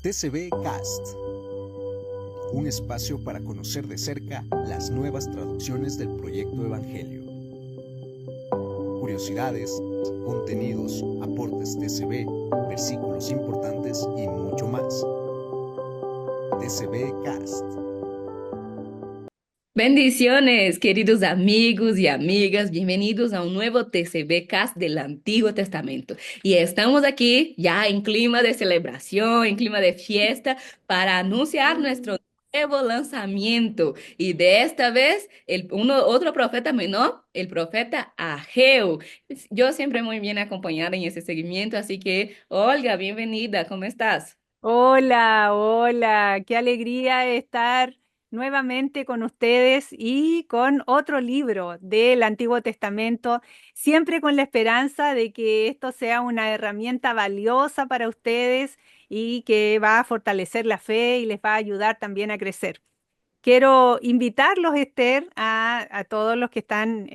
TCB Cast, un espacio para conocer de cerca las nuevas traducciones del proyecto Evangelio. Curiosidades, contenidos, aportes TCB, versículos importantes y mucho más. TCB Cast. Bendiciones, queridos amigos y amigas, bienvenidos a un nuevo TCB Cast del Antiguo Testamento. Y estamos aquí ya en clima de celebración, en clima de fiesta, para anunciar nuestro nuevo lanzamiento. Y de esta vez, otro profeta menor, el profeta Ageo. Yo siempre muy bien acompañada en ese seguimiento, así que, Olga, bienvenida, ¿cómo estás? Hola, hola, qué alegría estar nuevamente con ustedes y con otro libro del Antiguo Testamento, siempre con la esperanza de que esto sea una herramienta valiosa para ustedes y que va a fortalecer la fe y les va a ayudar también a crecer. Quiero invitarlos, Esther, a todos los que están,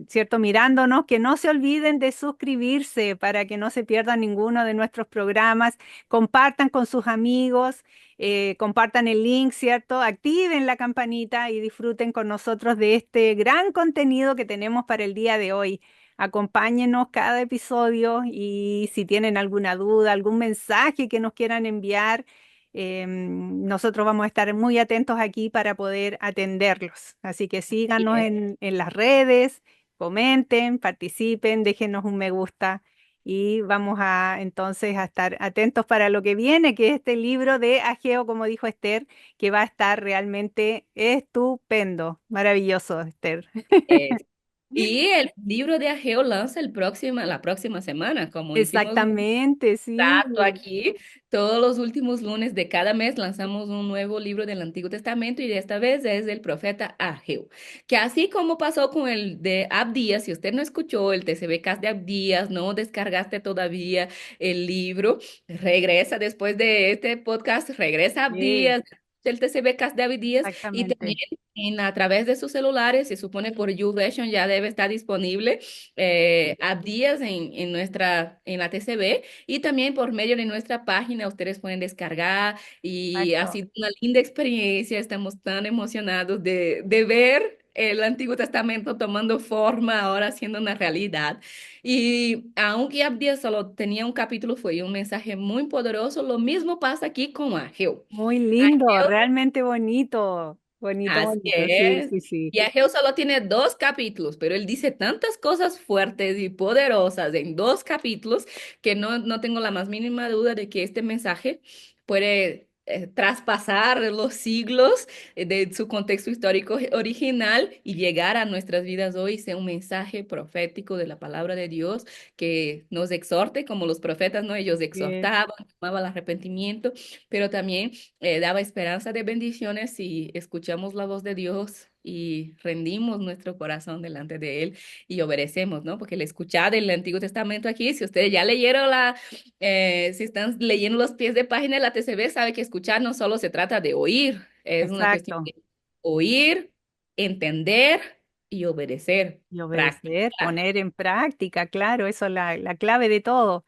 cierto, mirándonos, que no se olviden de suscribirse para que no se pierdan ninguno de nuestros programas. Compartan con sus amigos, compartan el link, ¿cierto? Activen la campanita y disfruten con nosotros de este gran contenido que tenemos para el día de hoy. Acompáñenos cada episodio y si tienen alguna duda, algún mensaje que nos quieran enviar. Nosotros vamos a estar muy atentos aquí para poder atenderlos. Así que síganos en las redes, comenten, participen, déjenos un me gusta y vamos a entonces a estar atentos para lo que viene, que es este libro de Ageo, como dijo Esther, que va a estar realmente estupendo, maravilloso, Esther. Y el libro de Ageo lanza la próxima semana, como hicimos un Exactamente, sí. trato aquí. Todos los últimos lunes de cada mes lanzamos un nuevo libro del Antiguo Testamento y de esta vez es del profeta Ageo. Que así como pasó con el de Abdías, si usted no escuchó el TCB de Abdías, no descargaste todavía el libro, regresa después de este podcast, regresa a Sí, Abdías. El TCB de Abdías y también exactamente. a través de sus celulares, se supone por YouVersion ya debe estar disponible Abdías en la TCB y también por medio de nuestra página ustedes pueden descargar y ha Exacto. sido una linda experiencia. Estamos tan emocionados de ver el Antiguo Testamento tomando forma, ahora siendo una realidad. Y aunque Abdías solo tenía un capítulo, fue un mensaje muy poderoso. Lo mismo pasa aquí con Ageo. Muy lindo, realmente bonito, bonito, Así bonito, sí, es. sí, sí. Y Ageo solo tiene dos capítulos, pero él dice tantas cosas fuertes y poderosas en dos capítulos que no tengo la más mínima duda de que este mensaje puede traspasar los siglos de su contexto histórico original y llegar a nuestras vidas hoy, sea un mensaje profético de la palabra de Dios que nos exhorte como los profetas, ¿no? Ellos Bien. exhortaban, llamaban al arrepentimiento, pero también daba esperanza de bendiciones si escuchamos la voz de Dios y rendimos nuestro corazón delante de Él y obedecemos, ¿no? Porque el escuchar el Antiguo Testamento aquí, si ustedes ya leyeron si están leyendo los pies de página de la TCB, sabe que escuchar no solo se trata de oír, es una cuestión Exacto. de oír, entender y obedecer, Y obedecer, practicar. poner en práctica, claro, eso es la clave de todo.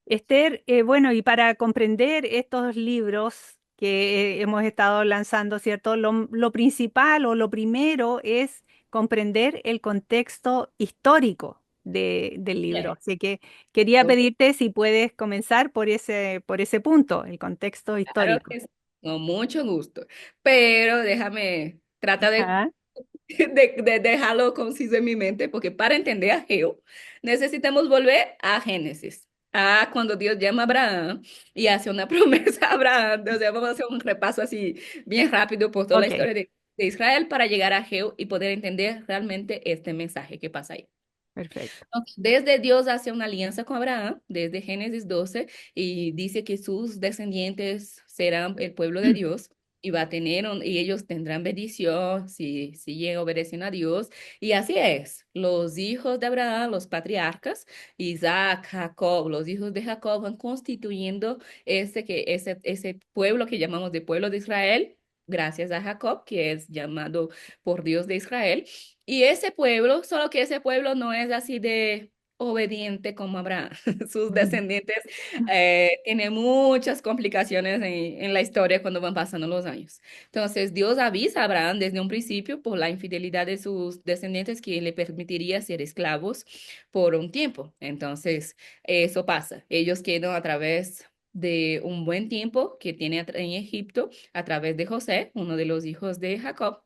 Esther, bueno, y para comprender estos libros que hemos estado lanzando, ¿cierto? Lo principal o lo primero es comprender el contexto histórico del libro. Yes. Así que quería Ok, pedirte si puedes comenzar por ese punto, el contexto claro histórico. que sí, con mucho gusto, pero déjame, trata de Ajá, de dejarlo conciso en mi mente, porque para entender a Geo necesitamos volver a Génesis, a cuando Dios llama a Abraham y hace una promesa a Abraham. O sea, vamos a hacer un repaso así bien rápido por toda la ok, historia de Israel para llegar a Geo y poder entender realmente este mensaje que pasa ahí. perfecto. Desde Dios hace una alianza con Abraham, desde Génesis 12, y dice que sus descendientes serán el pueblo de Dios y va a tener, y ellos tendrán bendición si llegan obedeciendo a Dios. Y así es, los hijos de Abraham, los patriarcas, Isaac, Jacob, los hijos de Jacob van constituyendo ese pueblo que llamamos de pueblo de Israel, gracias a Jacob, que es llamado por Dios de Israel. Y ese pueblo, solo que ese pueblo no es así de obediente como Abraham. Sus Ujú, descendientes tienen muchas complicaciones en la historia cuando van pasando los años. Entonces, Dios avisa a Abraham desde un principio por la infidelidad de sus descendientes que le permitiría ser esclavos por un tiempo. Entonces, eso pasa. Ellos quedan a través de un buen tiempo que tiene en Egipto a través de José, uno de los hijos de Jacob.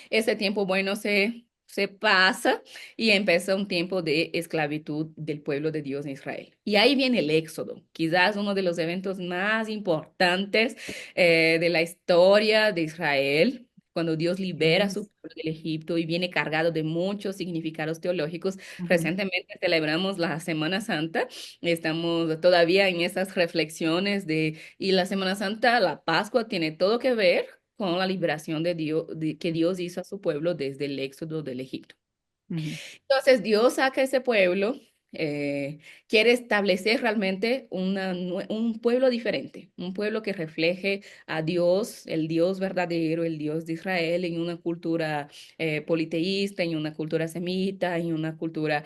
Ese tiempo bueno se pasa y empieza un tiempo de esclavitud del pueblo de Dios en Israel. Y ahí viene el Éxodo, quizás uno de los eventos más importantes de la historia de Israel. Cuando Dios libera a su es, pueblo del Egipto y viene cargado de muchos significados teológicos. ujú, Recientemente celebramos la Semana Santa. Estamos todavía en esas reflexiones y la Semana Santa, la Pascua, tiene todo que ver con la liberación de Dios, que Dios hizo a su pueblo desde el éxodo del Egipto. ujú, Entonces Dios saca a ese pueblo, quiere establecer realmente un pueblo diferente, un pueblo que refleje a Dios, el Dios verdadero, el Dios de Israel, en una cultura politeísta, en una cultura semita, en una cultura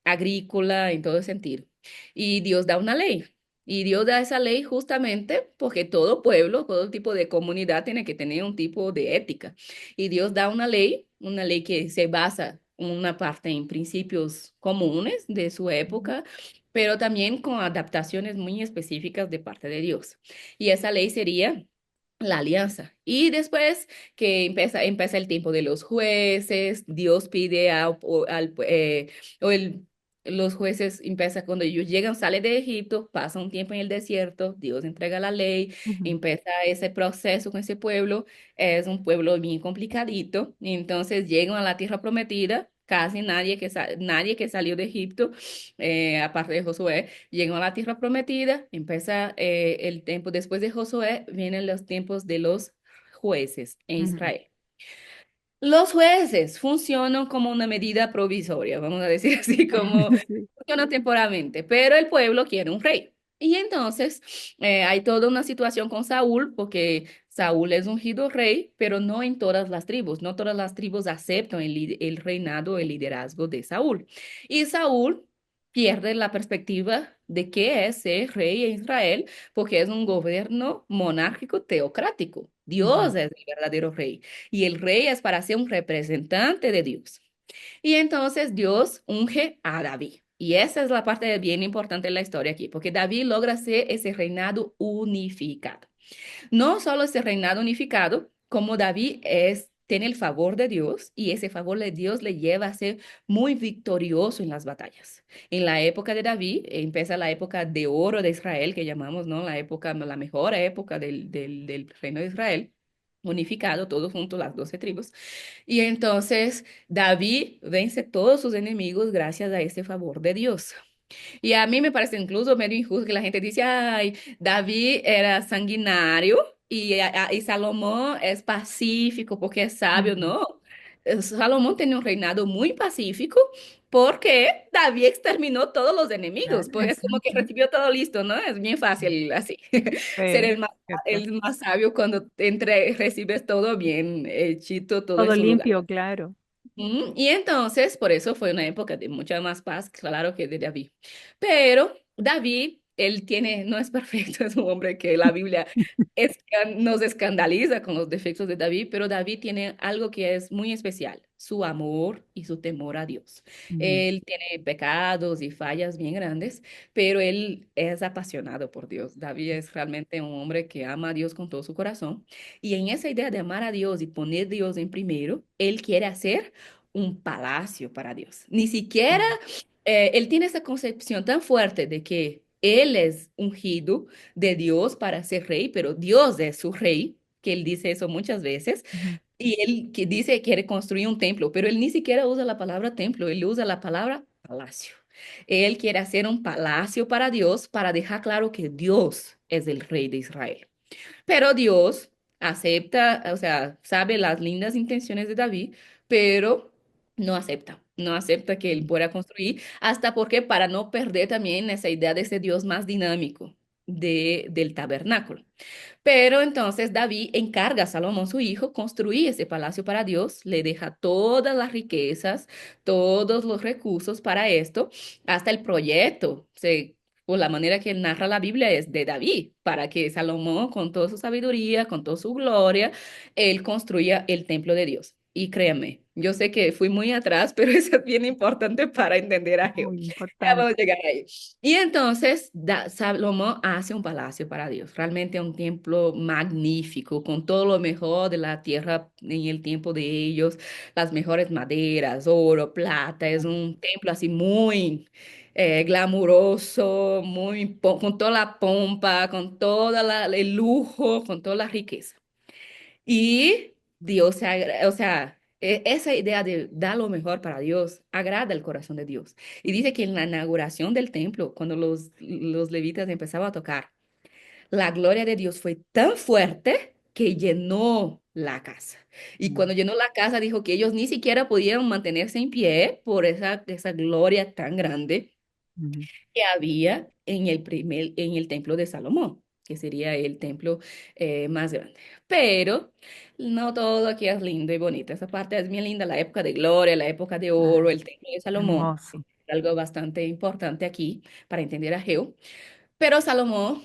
agrícola, en todo sentido. Y Dios da una ley. Y Dios da esa ley justamente porque todo pueblo, todo tipo de comunidad tiene que tener un tipo de ética. Y Dios da una ley que se basa una parte en principios comunes de su ujú, época, pero también con adaptaciones muy específicas de parte de Dios. Y esa ley sería la alianza. Y después que empieza el tiempo de los jueces, Dios pide o el, los jueces empieza cuando ellos llegan, sale de Egipto, pasa un tiempo en el desierto, Dios entrega la ley, ujú, empieza ese proceso con ese pueblo. Es un pueblo bien complicadito. Y entonces llegan a la tierra prometida. Casi nadie que salió de Egipto, aparte de Josué, llegó a la tierra prometida. Empieza el tiempo, después de Josué, vienen los tiempos de los jueces en ujú. Israel. Los jueces funcionan como una medida provisoria, vamos a decir así, como Sí. funciona temporalmente, pero el pueblo quiere un rey. Y entonces hay toda una situación con Saúl, porque Saúl es ungido rey, pero no en todas las tribus. No todas las tribus aceptan el reinado, el liderazgo de Saúl. Y Saúl pierde la perspectiva de qué es ser rey en Israel, porque es un gobierno monárquico teocrático. Ujú, Dios es el verdadero rey y el rey es para ser un representante de Dios. Y entonces Dios unge a David. Y esa es la parte bien importante de la historia aquí, porque David logra ser ese reinado unificado. No solo ese reinado unificado, como David tiene el favor de Dios y ese favor de Dios le lleva a ser muy victorioso en las batallas. En la época de David empieza la época de oro de Israel, que llamamos, ¿no? La época, la mejor época del reino de Israel. Unificado, todos juntos, las 12 tribus. Y entonces David vence todos sus enemigos gracias a ese favor de Dios. Y a mí me parece incluso medio injusto que la gente dice, ay, David era sanguinario y Salomón es pacífico porque es sabio. ujú. No, Salomón tenía un reinado muy pacífico porque David exterminó todos los Claro, enemigos, pues es como que exacto. recibió todo listo, ¿no? Es bien fácil así, ser Sí, cierto. el más sabio cuando recibes todo bien hechito, todo en Todo su lugar. limpio, claro. Y entonces, por eso fue una época de mucha más paz, claro, que de David. Pero David, él tiene, no es perfecto, es un hombre que la Biblia nos escandaliza con los defectos de David, pero David tiene algo que es muy especial, su amor y su temor a Dios. Ujú, Él tiene pecados y fallas bien grandes, pero él es apasionado por Dios. David es realmente un hombre que ama a Dios con todo su corazón. Y en esa idea de amar a Dios y poner a Dios en primero, él quiere hacer un palacio para Dios. Ni siquiera él tiene esa concepción tan fuerte de que él es ungido de Dios para ser rey, pero Dios es su rey, que él dice eso muchas veces, ujú, y él que dice que quiere construir un templo, pero él ni siquiera usa la palabra templo, él usa la palabra palacio. Él quiere hacer un palacio para Dios para dejar claro que Dios es el rey de Israel. Pero Dios acepta, o sea, sabe las lindas intenciones de David, pero no acepta que él ujú. pueda construir, hasta porque para no perder también esa idea de ese Dios más dinámico. del tabernáculo. Pero entonces David encarga a Salomón, su hijo, construir ese palacio para Dios, le deja todas las riquezas, todos los recursos para esto, hasta el proyecto. Por la manera que narra la Biblia es de David, para que Salomón, con toda su sabiduría, con toda su gloria, él construya el templo de Dios. Y créame, yo sé que fui muy atrás, pero eso es bien importante para entender a Jehová. Muy Ya vamos importante. a llegar ahí. Y entonces Salomón hace un palacio para Dios, realmente un templo magnífico, con todo lo mejor de la tierra en el tiempo de ellos, las mejores maderas, oro, plata, es un templo así muy glamuroso, con toda la pompa, con todo el lujo, con toda la riqueza. Y Dios o sea, esa idea de dar lo mejor para Dios agrada el corazón de Dios. Y dice que en la inauguración del templo, cuando los levitas empezaban a tocar, la gloria de Dios fue tan fuerte que llenó la casa. Y Mm, cuando llenó la casa, dijo que ellos ni siquiera podían mantenerse en pie por esa gloria tan grande mm, que había en el templo de Salomón, que sería el templo más grande. Pero no todo aquí es lindo y bonito. Esa parte es bien linda, la época de gloria, la época de oro, ah, el templo de Salomón. Es hermoso. algo bastante importante aquí para entender a Geo. Pero Salomón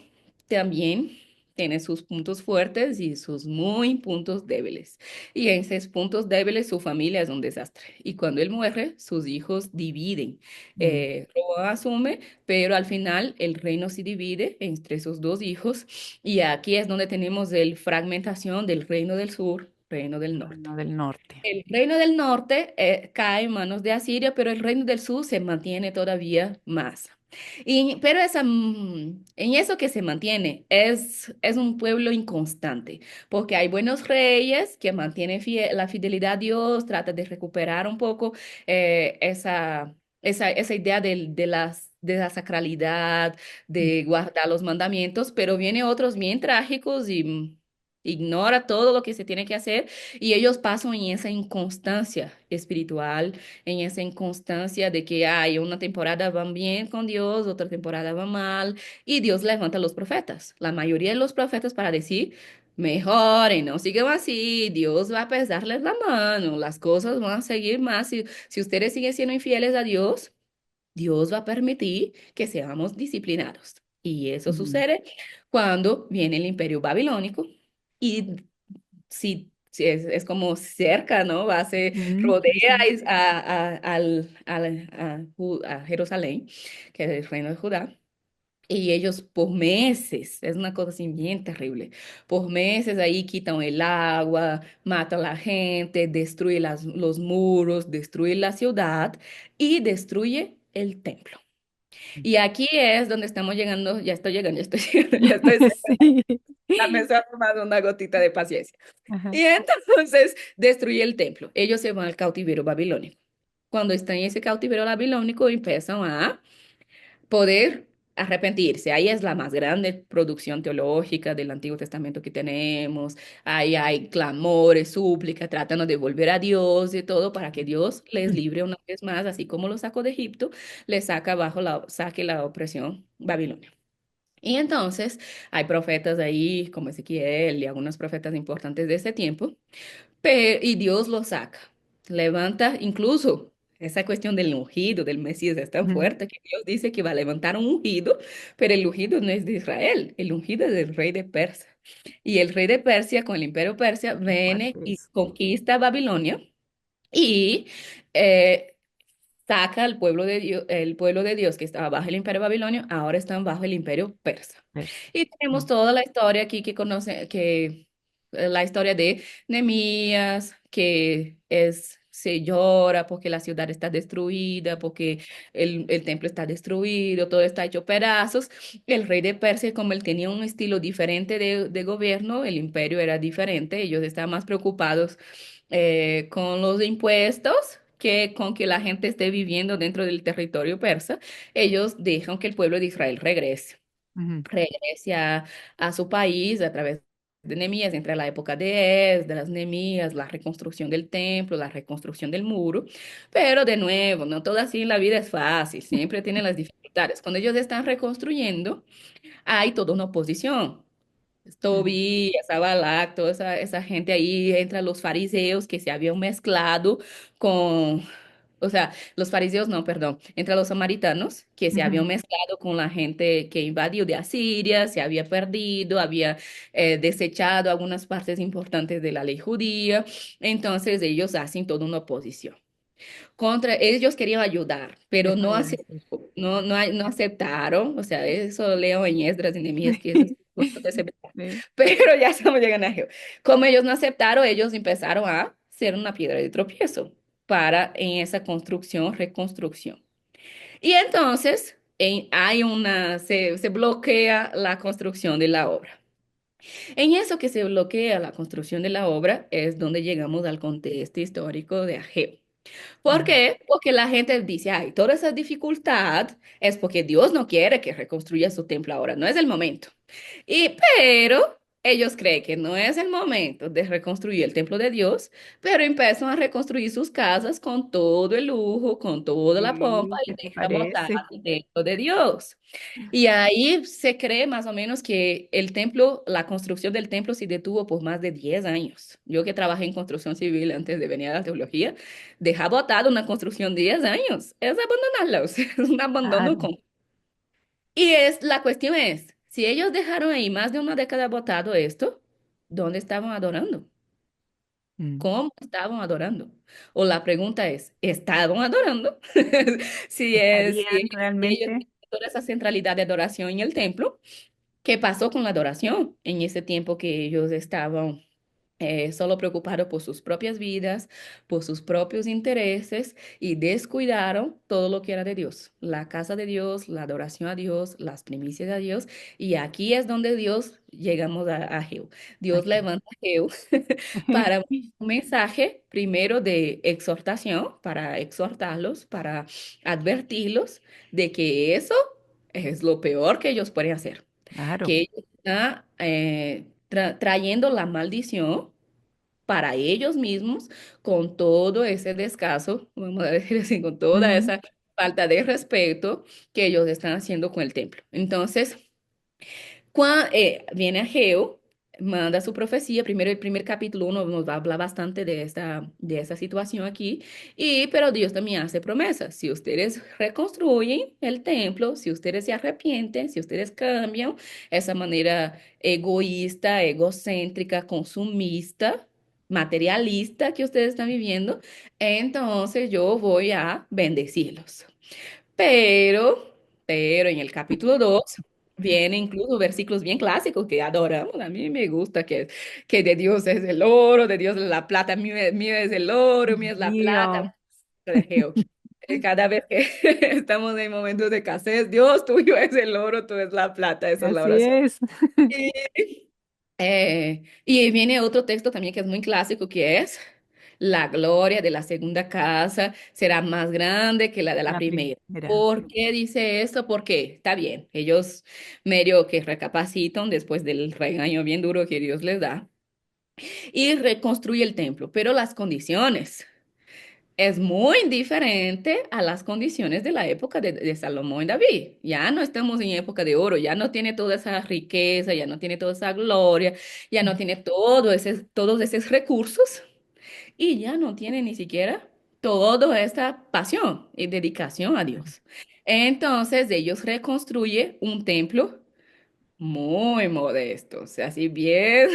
también tiene sus puntos fuertes y sus muy puntos débiles. Y en esos puntos débiles su familia es un desastre. Y cuando él muere, sus hijos dividen. Mm, Roboam asume, pero al final el reino se divide entre sus dos hijos. Y aquí es donde tenemos la fragmentación del reino del sur, reino del norte. Reino del Norte. El reino del norte cae en manos de Asiria, pero el reino del sur se mantiene todavía más. Pero en eso que se mantiene es un pueblo inconstante, porque hay buenos reyes que mantienen la fidelidad a Dios, tratan de recuperar un poco esa idea de la sacralidad, Mm, de guardar los mandamientos, pero vienen otros bien trágicos y ignora todo lo que se tiene que hacer y ellos pasan en esa inconstancia espiritual, en esa inconstancia de que hay una temporada van bien con Dios, otra temporada va mal, y Dios levanta a los profetas, la mayoría de los profetas para decir, mejoren, no sigan así, Dios va a pesarles la mano, las cosas van a seguir más, si ustedes siguen siendo infieles a Dios, Dios va a permitir que seamos disciplinados. Y eso mm, sucede cuando viene el imperio babilónico y si es como cerca, ¿no? sí, Rodea sí. a Jerusalén, que es el reino de Judá. Y ellos por meses, es una cosa así bien terrible, por meses ahí quitan el agua, matan a la gente, destruye los muros, destruye la ciudad y destruye el templo. Y aquí es donde estamos llegando, ya estoy llegando, ya estoy llegando, ya estoy cerca, Sí. me está tomando una gotita de paciencia. Ajá. Y entonces destruye el templo. Ellos se van al cautiverio babilónico. Cuando están en ese cautiverio babilónico, empiezan a poder arrepentirse. Ahí es la más grande producción teológica del Antiguo Testamento que tenemos. Ahí hay clamores, súplicas, tratando de volver a Dios y todo para que Dios les libre una vez más, así como lo sacó de Egipto, les saque la opresión babilonia. Y entonces hay profetas ahí como Ezequiel y algunos profetas importantes de ese tiempo y Dios lo saca, levanta incluso esa cuestión del ungido, del Mesías, es tan Ujú. fuerte que Dios dice que va a levantar un ungido, pero el ungido no es de Israel, el ungido es del rey de Persia. Y el rey de Persia, con el imperio persia, Qué viene fuerte y eso. conquista Babilonia y eh, saca al pueblo de Dios, el pueblo de Dios que estaba bajo el imperio babilonio, ahora están bajo el imperio persa. Persa. Y tenemos Mm, toda la historia aquí que conoce, la historia de Nehemías, se llora porque la ciudad está destruida, porque el templo está destruido, todo está hecho pedazos. El rey de Persia, como él tenía un estilo diferente de gobierno, el imperio era diferente, ellos estaban más preocupados con los impuestos que con que la gente esté viviendo dentro del territorio persa. Ellos dejan que el pueblo de Israel regrese ujú. regrese a su país a través de Nehemías, entre la época de Esdras, Nehemías, la reconstrucción del templo, la reconstrucción del muro, pero de nuevo, no todo así en la vida es fácil, siempre tienen las dificultades. Cuando ellos están reconstruyendo, hay toda una oposición. Mm. Tobías, Abalac, toda esa gente ahí, entra los fariseos que se habían mezclado con, o sea, los fariseos no, perdón, entre los samaritanos que se habían Ujú. mezclado con la gente que invadió de Asiria, se había perdido, había desechado algunas partes importantes de la ley judía, entonces ellos hacen toda una oposición. Contra, ellos querían ayudar, pero Eso no, iba a decir. no aceptaron, o sea, eso leo en Esdras y Nehemías, que eso es Sí. pero ya estamos llegando a Geo. Como ellos no aceptaron, ellos empezaron a ser una piedra de tropiezo para en esa construcción, reconstrucción. Y entonces se bloquea la construcción de la obra. En eso que se bloquea la construcción de la obra es donde llegamos al contexto histórico de Ageo. ¿Por Mm. qué? Porque la gente dice, ay, toda esa dificultad es porque Dios no quiere que reconstruya su templo ahora, no es el momento. Pero ellos creen que no es el momento de reconstruir el templo de Dios, pero empiezan a reconstruir sus casas con todo el lujo, con toda la pompa Sí, y ¿qué te dejan botar parece? el templo de Dios. Y ahí se cree más o menos que el templo, la construcción del templo se detuvo por más de 10 años. Yo que trabajé en construcción civil antes de venir a la teología, dejar botada una construcción 10 años es abandonarlos, es un abandono. Claro. Y la cuestión es, si ellos dejaron ahí más de una década botado esto, ¿dónde estaban adorando? Mm. ¿Cómo estaban adorando? O la pregunta es, ¿estaban adorando? Si ¿Estarían ellos realmente? tienen toda esa centralidad de adoración en el templo, ¿qué pasó con la adoración en ese tiempo que ellos estaban solo preocupados por sus propias vidas, por sus propios intereses y descuidaron todo lo que era de Dios, la casa de Dios, la adoración a Dios, las primicias a Dios? Y aquí es donde Dios llegamos a Jehú. Dios Aquí. levanta a Jehú para un mensaje primero de exhortación, para exhortarlos, para advertirlos de que eso es lo peor que ellos pueden hacer, Claro. que ellos están trayendo la maldición para ellos mismos con todo ese descaso, vamos a decir así, con toda Mm. esa falta de respeto que ellos están haciendo con el templo. Entonces, viene Ageo, manda su profecía, primero el primer capítulo nos va a hablar bastante de esta situación aquí, pero Dios también hace promesas. Si ustedes reconstruyen el templo, si ustedes se arrepienten, si ustedes cambian esa manera egoísta, egocéntrica, consumista, materialista que ustedes están viviendo, entonces yo voy a bendecirlos. Pero, pero en el capítulo 2 viene incluso versículos bien clásicos que adoramos. A mí me gusta que de Dios es el oro, de Dios es la plata, mío es el oro, mío es la plata. Mío. De Geo. Cada vez que estamos en momentos de escasez, Dios tuyo es el oro, tú es la plata. Esa es la Así oración. es. Y viene otro texto también que es muy clásico, que es la gloria de la segunda casa será más grande que la de la La primera. primera. ¿Por qué dice esto? Porque está bien, ellos medio que recapacitan después del regaño bien duro que Dios les da y reconstruye el templo, pero las condiciones es muy diferente a las condiciones de la época de Salomón y David. Ya no estamos en época de oro, ya no tiene toda esa riqueza, ya no tiene toda esa gloria, ya no tiene todos esos recursos y ya no tiene ni siquiera toda esta pasión y dedicación a Dios. Entonces ellos reconstruyen un templo muy modesto, o sea, así bien.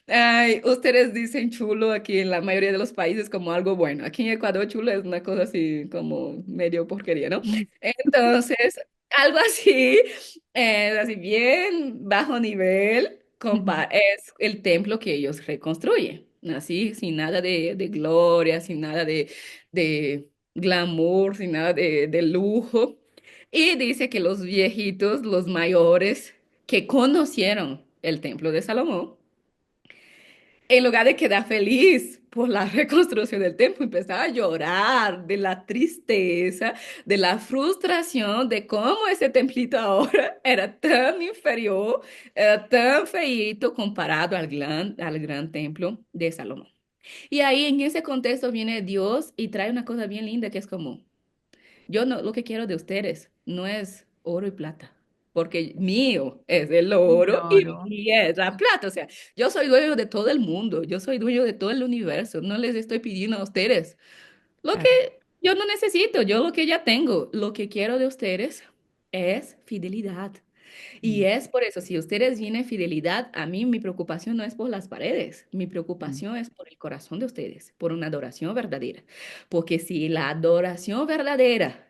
Ay, ustedes dicen chulo aquí en la mayoría de los países como algo bueno. Aquí en Ecuador chulo es una cosa así como medio porquería, ¿no? Mm. Entonces, algo así, así bien bajo nivel, Ujú. es el templo que ellos reconstruyen. Así, sin nada de gloria, sin nada de glamour, sin nada de lujo. Y dice que los viejitos, los mayores, que conocieron el templo de Salomón, en lugar de quedar feliz por la reconstrucción del templo, empezaba a llorar de la tristeza, de la frustración de cómo ese templito ahora era tan inferior, era tan feíto comparado al gran templo de Salomón. Y ahí en ese contexto viene Dios y trae una cosa bien linda que es como, yo no, lo que quiero de ustedes no es oro y plata, porque mío es el Mi oro y oro. mía es la plata. O sea, yo soy dueño de todo el mundo, yo soy dueño de todo el universo. No les estoy pidiendo a ustedes lo que Claro. yo no necesito, yo lo que ya tengo. Lo que quiero de ustedes es fidelidad. Y Mm, es por eso, si ustedes tienen fidelidad, a mí mi preocupación no es por las paredes, mi mm, preocupación es por el corazón de ustedes, por una adoración verdadera. Porque si la adoración verdadera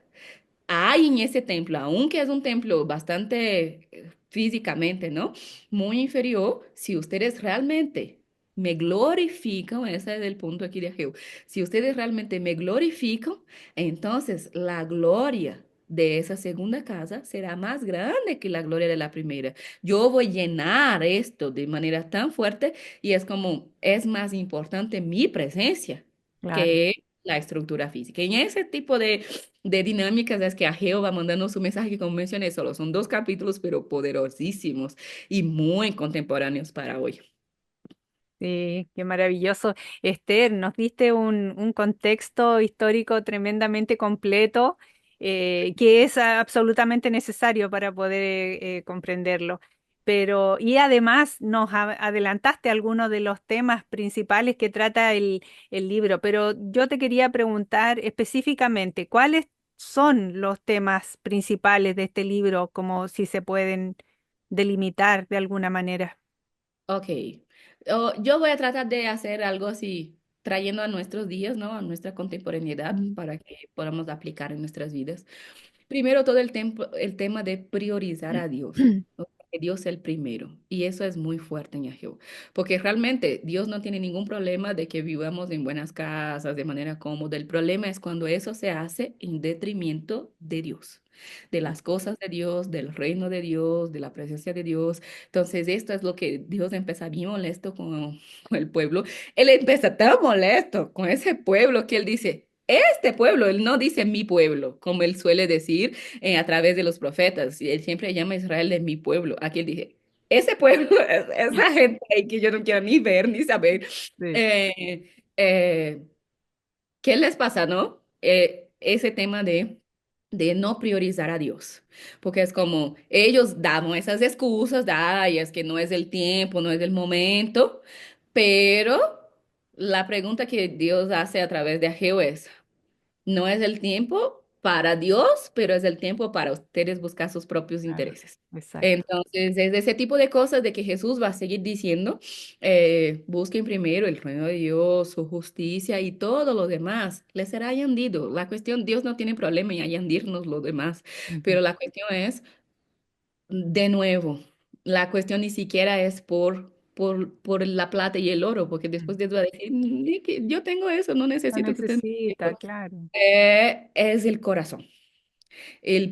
hay en ese templo, aunque es un templo bastante físicamente, ¿no? Muy inferior, si ustedes realmente me glorifican, ese es el punto aquí de Jehová, si ustedes realmente me glorifican, entonces la gloria de esa segunda casa será más grande que la gloria de la primera. Yo voy a llenar esto de manera tan fuerte y es como, es más importante mi presencia claro. que la estructura física. En ese tipo de dinámicas es que Ageo va mandando su mensaje que, como mencioné, solo son 2 capítulos, pero poderosísimos y muy contemporáneos para hoy. Sí, qué maravilloso. Esther, nos diste un contexto histórico tremendamente completo, que es absolutamente necesario para poder comprenderlo. Pero, y además nos adelantaste algunos de los temas principales que trata el libro, pero yo te quería preguntar específicamente, ¿cuáles son los temas principales de este libro, como si se pueden delimitar de alguna manera? Ok. Yo voy a tratar de hacer algo así, trayendo a nuestros días, ¿no? A nuestra contemporaneidad Mm. para que podamos aplicar en nuestras vidas. Primero, todo el tema de priorizar a Dios. ¿No? Que Dios es el primero. Y eso es muy fuerte en Yahweh. Porque realmente Dios no tiene ningún problema de que vivamos en buenas casas, de manera cómoda. El problema es cuando eso se hace en detrimento de Dios, de las cosas de Dios, del reino de Dios, de la presencia de Dios. Entonces, esto es lo que Dios empieza bien molesto con el pueblo. Él empieza tan molesto con ese pueblo que él dice, este pueblo, él no dice mi pueblo, como él suele decir a través de los profetas. Y él siempre llama a Israel de mi pueblo. Aquí él dice, ese pueblo, esa gente ahí que yo no quiero ni ver ni saber. Sí. Eh, eh, ¿Qué les pasa, no? Ese tema de no priorizar a Dios. Porque es como, ellos daban esas excusas, de, ay, es que no es el tiempo, no es el momento. Pero la pregunta que Dios hace a través de Ageo es, no es el tiempo para Dios, pero es el tiempo para ustedes buscar sus propios Claro, intereses. exacto. Entonces, es ese tipo de cosas de que Jesús va a seguir diciendo, busquen primero el reino de Dios, su justicia y todo lo demás les será añadido. La cuestión, Dios no tiene problema en añadirnos lo demás, Ujú, pero la cuestión es, de nuevo, la cuestión ni siquiera es por la plata y el oro, porque mm. después Dios va a decir, "Ni que yo tengo eso, no No necesito tu necesita, testimonio". claro. Es el corazón.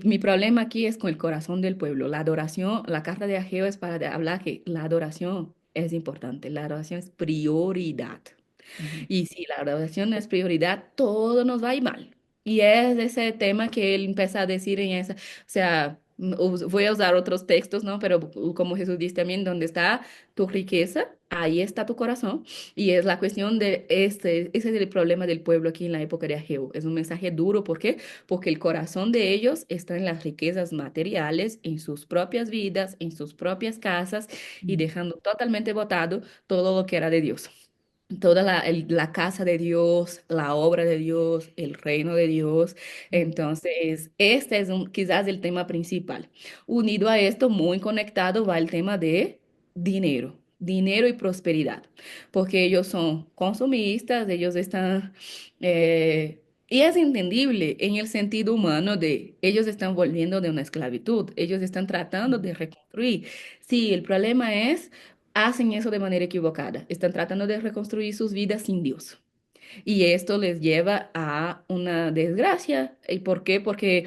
Mi problema aquí es con el corazón del pueblo. La adoración, la carta de Ageo es para hablar que la adoración es importante, la adoración es prioridad. Ujú, Y si la adoración no es prioridad, todo nos va a ir mal. Y es ese tema que él empieza a decir en esa, o sea, voy a usar otros textos, ¿no? Pero como Jesús dice también, donde está tu riqueza, ahí está tu corazón. Y es la cuestión de ese es el problema del pueblo aquí en la época de Ageo. Es un mensaje duro, ¿por qué? Porque el corazón de ellos está en las riquezas materiales, en sus propias vidas, en sus propias casas y mm, dejando totalmente botado todo lo que era de Dios, toda la casa de Dios, la obra de Dios, el reino de Dios. mm, Entonces, este es quizás el tema principal. Unido a esto, muy conectado, va el tema de dinero. Dinero y prosperidad, porque ellos son consumistas, ellos están, y es entendible en el sentido humano de ellos están volviendo de una esclavitud, ellos están tratando mm, de reconstruir. Sí, el problema es hacen eso de manera equivocada. Están tratando de reconstruir sus vidas sin Dios. Y esto les lleva a una desgracia. ¿Y por qué? Porque,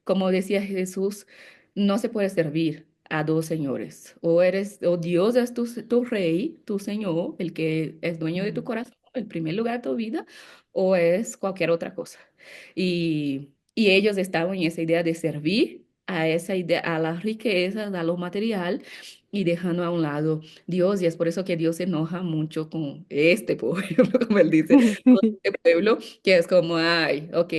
como decía Jesús, no se puede servir a dos señores. O eres, o Dios es tu rey, tu Señor, el que es dueño de tu Mm, corazón, el primer lugar de tu vida, o es cualquier otra cosa. Y ellos estaban en esa idea de servir a esa idea, a las riquezas, a lo material, y dejando a un lado Dios. Y es por eso que Dios se enoja mucho con este pueblo, como él dice, con este pueblo, que es como, ay, ok,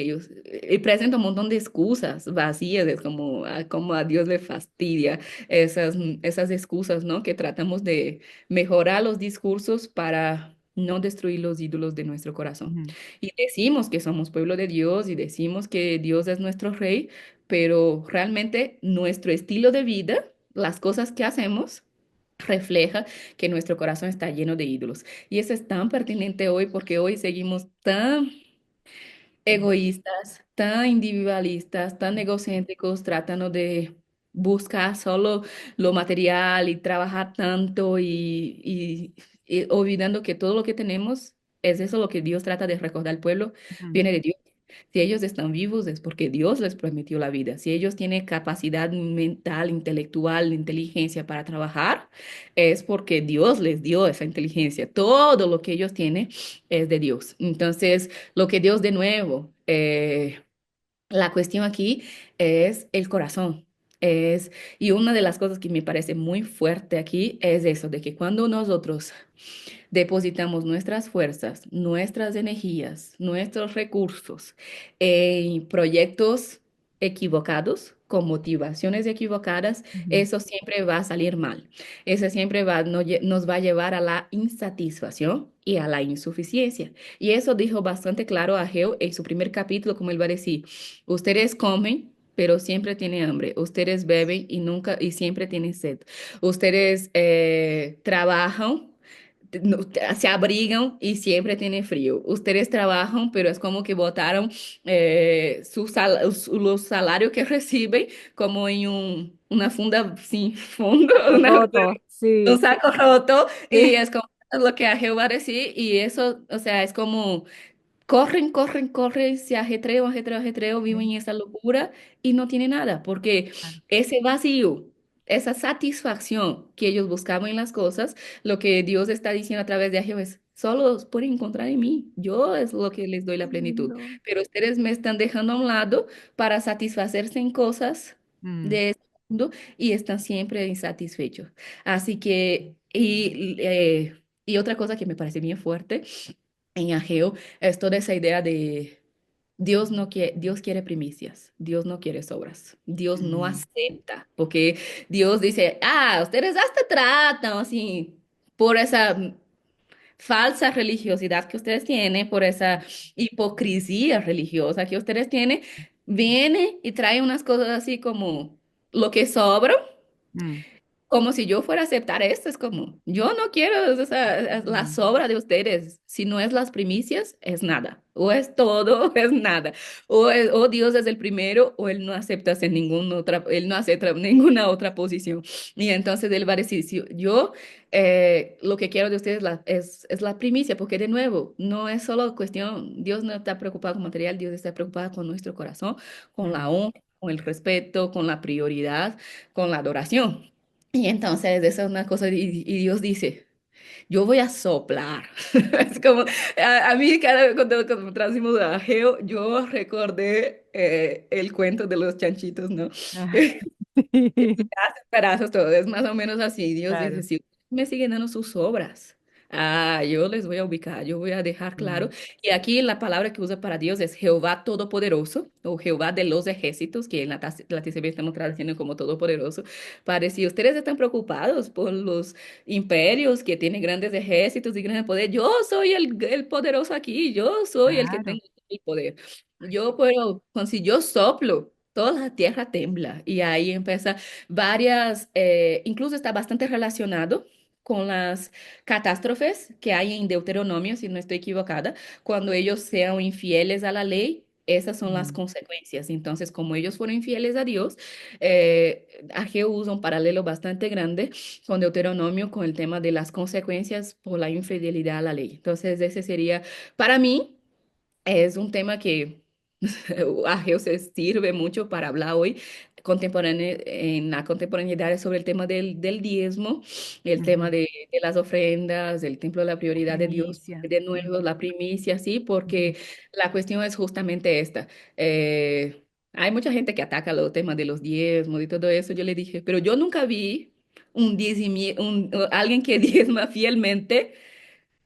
y presenta un montón de excusas vacías, es como, como a Dios le fastidia esas excusas, ¿no? Que tratamos de mejorar los discursos para no destruir los ídolos de nuestro corazón. Mm, Y decimos que somos pueblo de Dios y decimos que Dios es nuestro rey, pero realmente nuestro estilo de vida, las cosas que hacemos, refleja que nuestro corazón está lleno de ídolos. Y eso es tan pertinente hoy porque hoy seguimos tan mm, egoístas, tan individualistas, tan mm, egocéntricos, tratando de buscar solo lo material y trabajar tanto y olvidando que todo lo que tenemos es eso lo que Dios trata de recordar al pueblo, mm, viene de Dios. Si ellos están vivos es porque Dios les prometió la vida. Si ellos tienen capacidad mental, intelectual, inteligencia para trabajar, es porque Dios les dio esa inteligencia. Todo lo que ellos tienen es de Dios. Entonces, lo que Dios de nuevo, la cuestión aquí es el corazón. Y una de las cosas que me parece muy fuerte aquí es eso, de que cuando nosotros depositamos nuestras fuerzas, nuestras energías, nuestros recursos en proyectos equivocados, con motivaciones equivocadas, mm, eso siempre va a salir mal. Eso siempre nos va a llevar a la insatisfacción y a la insuficiencia. Y eso dijo bastante claro Ageo en su primer capítulo, como él va a decir, ustedes comen, pero siempre tienen hambre. Ustedes beben y nunca y siempre tienen sed. Ustedes trabajan, se abrigan y siempre tienen frío. Ustedes trabajan, pero es como que botaron los salarios que reciben como en una funda sin fondo, Saco roto, un sí, saco roto, y sí. es como lo que a Jehová decir, y eso, o sea, es como corren, corren, corren, se ajetreo, ajetreo, ajetreo, viven Sí, en esa locura y no tienen nada, porque claro. ese vacío, esa satisfacción que ellos buscaban en las cosas, lo que Dios está diciendo a través de ellos es, solo los pueden encontrar en mí, yo es lo que les doy la plenitud, Lindo. pero ustedes me están dejando a un lado para satisfacerse en cosas Mm, de este mundo y están siempre insatisfechos. Así que, y otra cosa que me parece bien fuerte en Ageo es toda esa idea de Dios no quiere, Dios quiere primicias, Dios no quiere sobras, Dios no mm, acepta, porque Dios dice, ustedes hasta tratan así por esa falsa religiosidad que ustedes tienen, por esa hipocresía religiosa que ustedes tienen, viene y trae unas cosas así como lo que sobra mm, como si yo fuera a aceptar esto, es como, yo no quiero la mm, sobra de ustedes, si no es las primicias, es nada, o es todo, o es nada, o Dios es el primero, o Él no acepta en ninguna otra, Él no acepta ninguna otra posición. Y entonces Él va a decir, si yo lo que quiero de ustedes es la primicia, porque de nuevo, no es solo cuestión, Dios no está preocupado con material, Dios está preocupado con nuestro corazón, con la mm, honra, con el respeto, con la prioridad, con la adoración. Y entonces esa es una cosa, y Dios dice, yo voy a soplar. Es como, a mí cuando traducimos a Ageo, yo recordé el cuento de los chanchitos, ¿no? ah, Que sí, hace pedazos todo, es más o menos así. Dios dice, claro. si me siguen dando sus obras, yo les voy a ubicar, yo voy a dejar claro. Mm, Y aquí la palabra que usa para Dios es Jehová Todopoderoso, o Jehová de los ejércitos, que en la TCB estamos traduciendo como Todopoderoso, para decir, ustedes están preocupados por los imperios que tienen grandes ejércitos y grandes poder. Yo soy el poderoso aquí, yo soy el que claro. tengo el poder. Yo puedo, si yo soplo, toda la tierra tembla y ahí empieza varias, incluso está bastante relacionado con las catástrofes que hay en Deuteronomio, si no estoy equivocada, cuando ellos sean infieles a la ley. Esas son las Mm, consecuencias. Entonces, como ellos fueron infieles a Dios, Ageo usa un paralelo bastante grande con Deuteronomio con el tema de las consecuencias por la infidelidad a la ley. Entonces, ese sería, para mí, es un tema que Ageo se sirve mucho para hablar hoy en la contemporaneidad sobre el tema del diezmo, el tema Ujú. de las ofrendas, el templo de la prioridad de Dios, Primicia. de nuevo la primicia, sí, Ujú. porque la cuestión es justamente esta. Hay mucha gente que ataca los temas de los diezmos y todo eso. Yo le dije, pero yo nunca vi alguien que diezma fielmente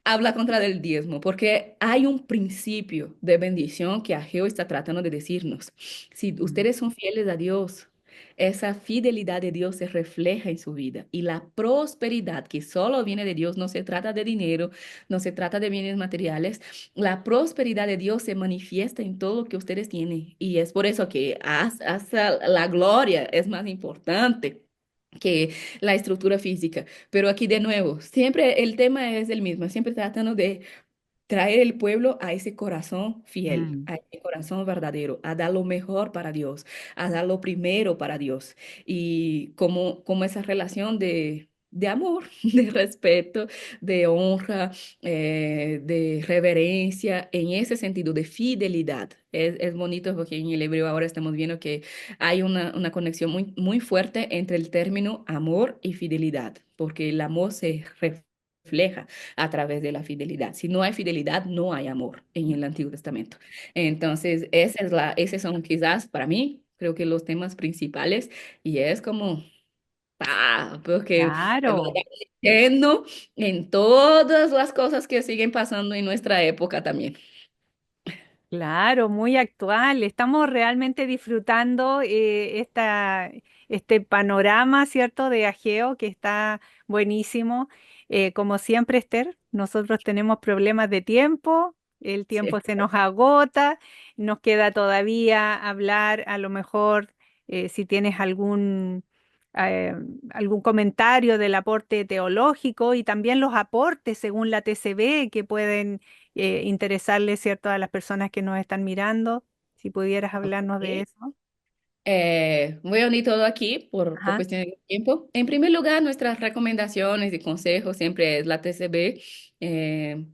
habla contra del diezmo, porque hay un principio de bendición que Ageo está tratando de decirnos. Si Mm. ustedes son fieles a Dios, esa fidelidad de Dios se refleja en su vida. Y la prosperidad que solo viene de Dios, no se trata de dinero, no se trata de bienes materiales. La prosperidad de Dios se manifiesta en todo lo que ustedes tienen. Y es por eso que hasta la gloria es más importante que la estructura física. Pero aquí de nuevo, siempre el tema es el mismo, siempre tratando de traer el pueblo a ese corazón fiel, Mm. a ese corazón verdadero, a dar lo mejor para Dios, a dar lo primero para Dios. Y como esa relación de amor, de respeto, de honra, de reverencia, en ese sentido de fidelidad. Es bonito porque en el hebreo ahora estamos viendo que hay una conexión muy fuerte entre el término amor y fidelidad, porque el amor se refleja a través de la fidelidad. Si no hay fidelidad, no hay amor en el Antiguo Testamento. Entonces, esos son quizás para mí, creo que los temas principales y es como, porque va Claro. lleno en todas las cosas que siguen pasando en nuestra época también. Claro, muy actual. Estamos realmente disfrutando este panorama, ¿cierto?, de Ageo que está buenísimo. Como siempre, Esther, nosotros tenemos problemas de tiempo, el tiempo Sí. se nos agota, nos queda todavía hablar, a lo mejor, si tienes eh, algún comentario del aporte teológico y también los aportes según la TCB que pueden interesarle, ¿cierto?, a las personas que nos están mirando. Si pudieras hablarnos de Ok. eso. Voy a unir todo aquí por Ajá. cuestión de tiempo. En primer lugar, nuestras recomendaciones y consejos siempre es la TCB.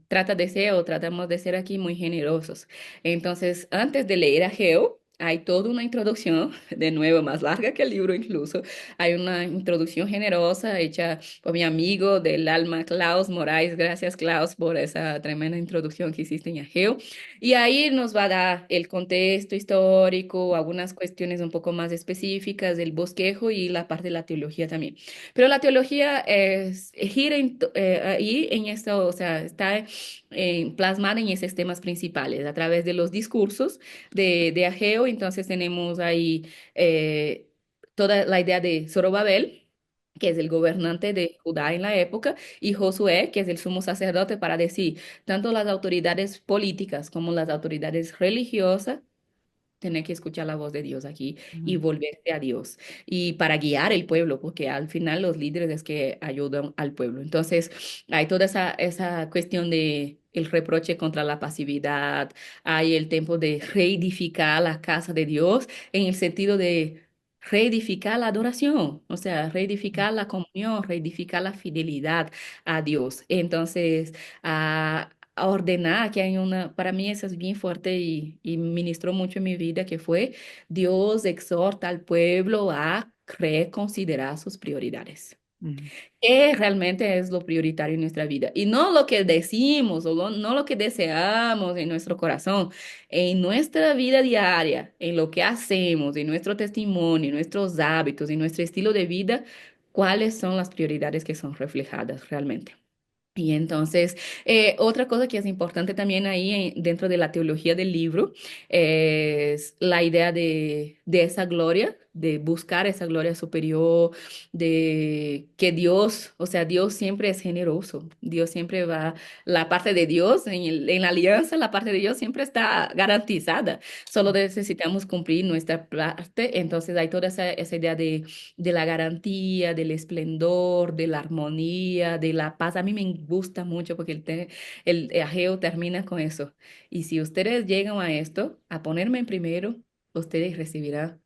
Trata de ser o tratamos de ser aquí muy generosos. Entonces, antes de leer a Geo, hay toda una introducción, de nuevo, más larga que el libro incluso. Hay una introducción generosa hecha por mi amigo del alma, Klaus Moraes. Gracias, Klaus, por esa tremenda introducción que hiciste en Ageo. Y ahí nos va a dar el contexto histórico, algunas cuestiones un poco más específicas del bosquejo y la parte de la teología también. Pero la teología gira ahí en esto, o sea, está plasmada en esos temas principales a través de los discursos de Ageo. Entonces tenemos ahí toda la idea de Zorobabel, que es el gobernante de Judá en la época, y Josué, que es el sumo sacerdote, para decir, tanto las autoridades políticas como las autoridades religiosas tener que escuchar la voz de Dios aquí y Mm. volverse a Dios y para guiar el pueblo, porque al final los líderes es que ayudan al pueblo. Entonces, hay toda esa cuestión de el reproche contra la pasividad, hay el tiempo de reedificar la casa de Dios en el sentido de reedificar la adoración, o sea, reedificar la comunión, reedificar la fidelidad a Dios. Entonces, a ordenar, que hay una, para mí eso es bien fuerte y ministró mucho en mi vida, que fue Dios exhorta al pueblo a reconsiderar sus prioridades. Mm. ¿Qué realmente es lo prioritario en nuestra vida? Y no lo que decimos o no lo que deseamos en nuestro corazón, en nuestra vida diaria, en lo que hacemos, en nuestro testimonio, en nuestros hábitos, en nuestro estilo de vida, ¿cuáles son las prioridades que son reflejadas realmente? Y entonces, otra cosa que es importante también ahí dentro de la teología del libro es la idea de esa gloria, de buscar esa gloria superior, de que Dios, o sea, Dios siempre es generoso, Dios siempre va, la parte de Dios en la alianza, la parte de Dios siempre está garantizada, solo necesitamos cumplir nuestra parte, entonces hay toda esa idea de la garantía, del esplendor, de la armonía, de la paz. A mí me gusta mucho porque el Ageo termina con eso. Y si ustedes llegan a esto, a ponerme en primero, ustedes recibirán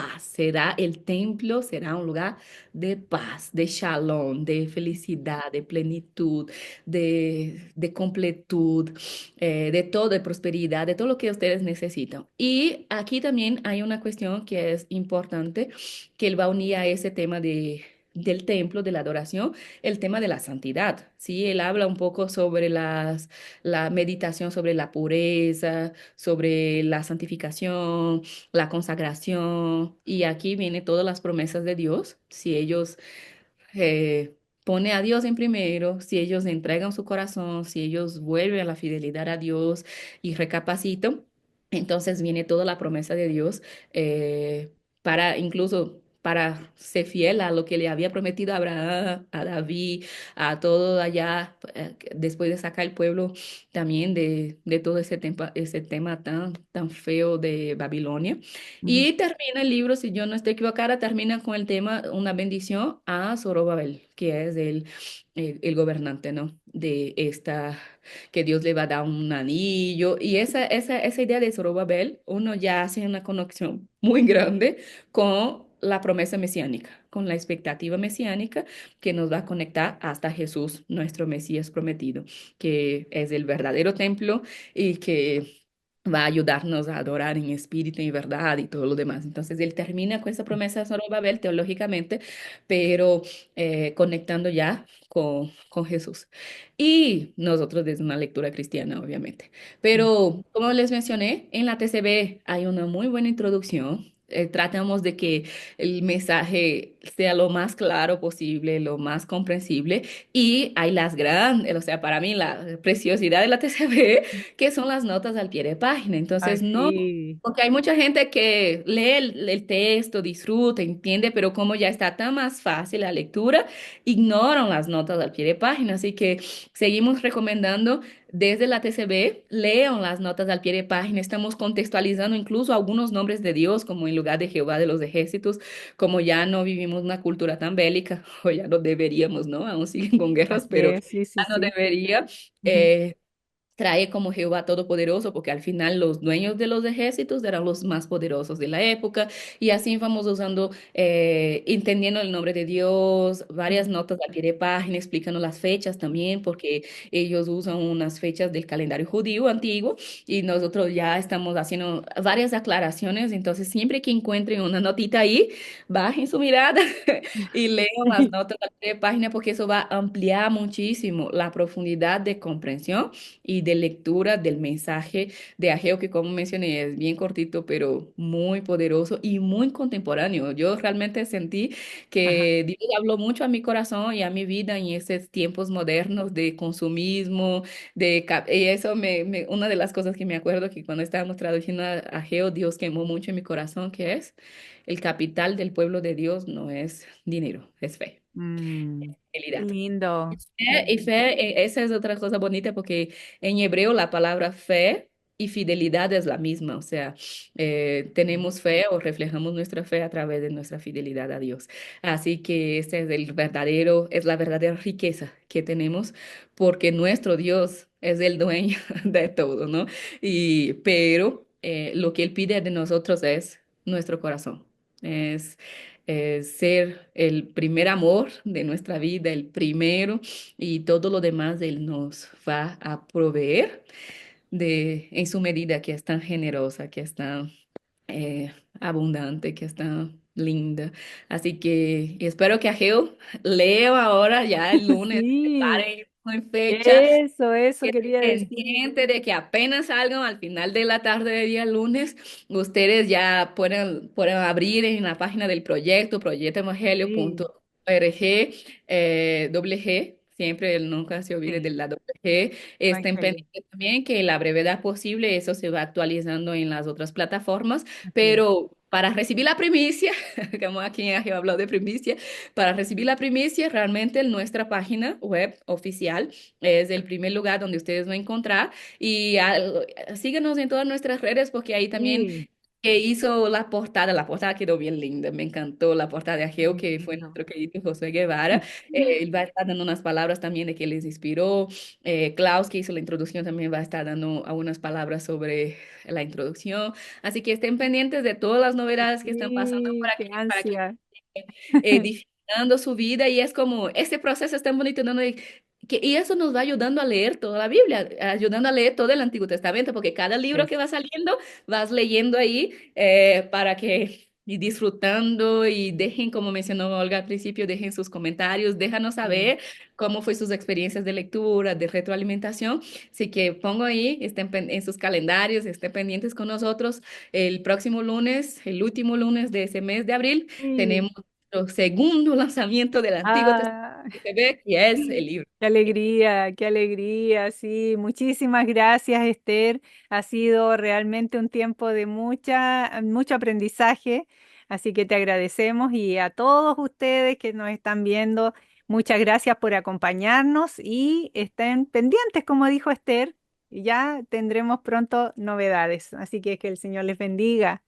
paz. Será el templo, será un lugar de paz, de shalom, de felicidad, de plenitud, de completud, de todo, de prosperidad, de todo lo que ustedes necesitan. Y aquí también hay una cuestión que es importante, que él va a unir a ese tema del templo, de la adoración, el tema de la santidad. Sí, él habla un poco sobre la meditación, sobre la pureza, sobre la santificación, la consagración. Y aquí viene todas las promesas de Dios. Si ellos pone a Dios en primero, si ellos entregan su corazón, si ellos vuelven a la fidelidad a Dios y recapacitan, entonces viene toda la promesa de Dios para incluso para ser fiel a lo que le había prometido a Abraham, a David, a todo allá, después de sacar el pueblo también de todo ese tema tan feo de Babilonia. Ujú. Y termina el libro, si yo no estoy equivocada, termina con el tema, una bendición a Zorobabel, que es el gobernante, ¿no? De esta, que Dios le va a dar un anillo. Y esa idea de Zorobabel, uno ya hace una conexión muy grande con la promesa mesiánica, con la expectativa mesiánica que nos va a conectar hasta Jesús, nuestro Mesías prometido, que es el verdadero templo y que va a ayudarnos a adorar en espíritu y verdad y todo lo demás. Entonces, él termina con esa promesa de Zorobabel teológicamente, pero conectando ya con Jesús. Y nosotros desde una lectura cristiana, obviamente. Pero, como les mencioné, en la TCB hay una muy buena introducción. Tratamos de que el mensaje sea lo más claro posible, lo más comprensible. Y hay las grandes, o sea, para mí la preciosidad de la TCB que son las notas al pie de página. Entonces, no, Así, porque hay mucha gente que lee el texto, disfruta, entiende, pero como ya está tan más fácil la lectura, ignoran las notas al pie de página. Así que seguimos recomendando desde la TCB, lean las notas al pie de página. Estamos contextualizando incluso algunos nombres de Dios, como en lugar de Jehová de los ejércitos, como ya no vivimos una cultura tan bélica, o ya no deberíamos, ¿no? Aún siguen con guerras, así pero es, sí, sí, ya no sí. debería. Ujú. Trae como Jehová Todopoderoso, porque al final los dueños de los ejércitos eran los más poderosos de la época, y así vamos usando, entendiendo el nombre de Dios, varias notas al pie de página, explicando las fechas también, porque ellos usan unas fechas del calendario judío antiguo, y nosotros ya estamos haciendo varias aclaraciones, entonces siempre que encuentren una notita ahí, bajen su mirada y lean las Sí, notas al pie de página, porque eso va a ampliar muchísimo la profundidad de comprensión y de lectura del mensaje de Ageo, que como mencioné es bien cortito, pero muy poderoso y muy contemporáneo. Yo realmente sentí ajá. que Dios habló mucho a mi corazón y a mi vida en esos tiempos modernos de consumismo, y eso una de las cosas que me acuerdo que cuando estábamos traduciendo a Ageo, Dios quemó mucho en mi corazón, que es el capital del pueblo de Dios no es dinero, es fe, Qué fidelidad. lindo. Y fe, esa es otra cosa bonita porque en hebreo la palabra fe y fidelidad es la misma, o sea, tenemos fe o reflejamos nuestra fe a través de nuestra fidelidad a Dios. Así que ese es es la verdadera riqueza que tenemos porque nuestro Dios es el dueño de todo, ¿no? Pero lo que Él pide de nosotros es nuestro corazón. Es ser el primer amor de nuestra vida, el primero, y todo lo demás Él nos va a proveer en su medida que es tan generosa, que es tan abundante, que es tan linda. Así que espero que Ageo lea ahora ya el lunes, Sí, preparen en fecha, eso que esté quería decir. pendiente de que apenas salgan al final de la tarde de día lunes, ustedes ya pueden abrir en la página del proyecto, Sí, proyectoevangelio.org, doble G, siempre nunca se olvide de sí, la doble G. Estén Evangelio. pendientes también que la brevedad posible, eso se va actualizando en las otras plataformas, Así es. pero para recibir la primicia, como aquí en Ageo hablado de primicia, para recibir la primicia, realmente en nuestra página web oficial es el primer lugar donde ustedes van a encontrar. Y síguenos en todas nuestras redes porque ahí también Sí, que hizo la portada quedó bien linda, me encantó la portada de Ageo, Qué que fue lindo. nuestro querido José Guevara. Él va a estar dando unas palabras también de que les inspiró. Klaus, que hizo la introducción, también va a estar dando algunas palabras sobre la introducción. Así que estén pendientes de todas las novedades que están pasando por Sí, qué aquí para que ansia. edificando su vida y es como, este proceso es tan bonito, ¿no? Y eso nos va ayudando a leer toda la Biblia, ayudando a leer todo el Antiguo Testamento, porque cada libro que Es- va saliendo, vas leyendo ahí para que y disfrutando y dejen, como mencionó Olga al principio, dejen sus comentarios, déjanos sí. saber cómo fue sus experiencias de lectura, de retroalimentación. Así que pongo ahí, estén en sus calendarios, estén pendientes con nosotros. El próximo lunes, el último lunes de ese mes de abril, Sí. tenemos nuestro segundo lanzamiento del Antiguo Testamento Ah, que se ve, y es el libro. qué alegría, sí. Muchísimas gracias, Esther. Ha sido realmente un tiempo de mucho aprendizaje, así que te agradecemos y a todos ustedes que nos están viendo, muchas gracias por acompañarnos y estén pendientes, como dijo Esther, y ya tendremos pronto novedades, así que el Señor les bendiga.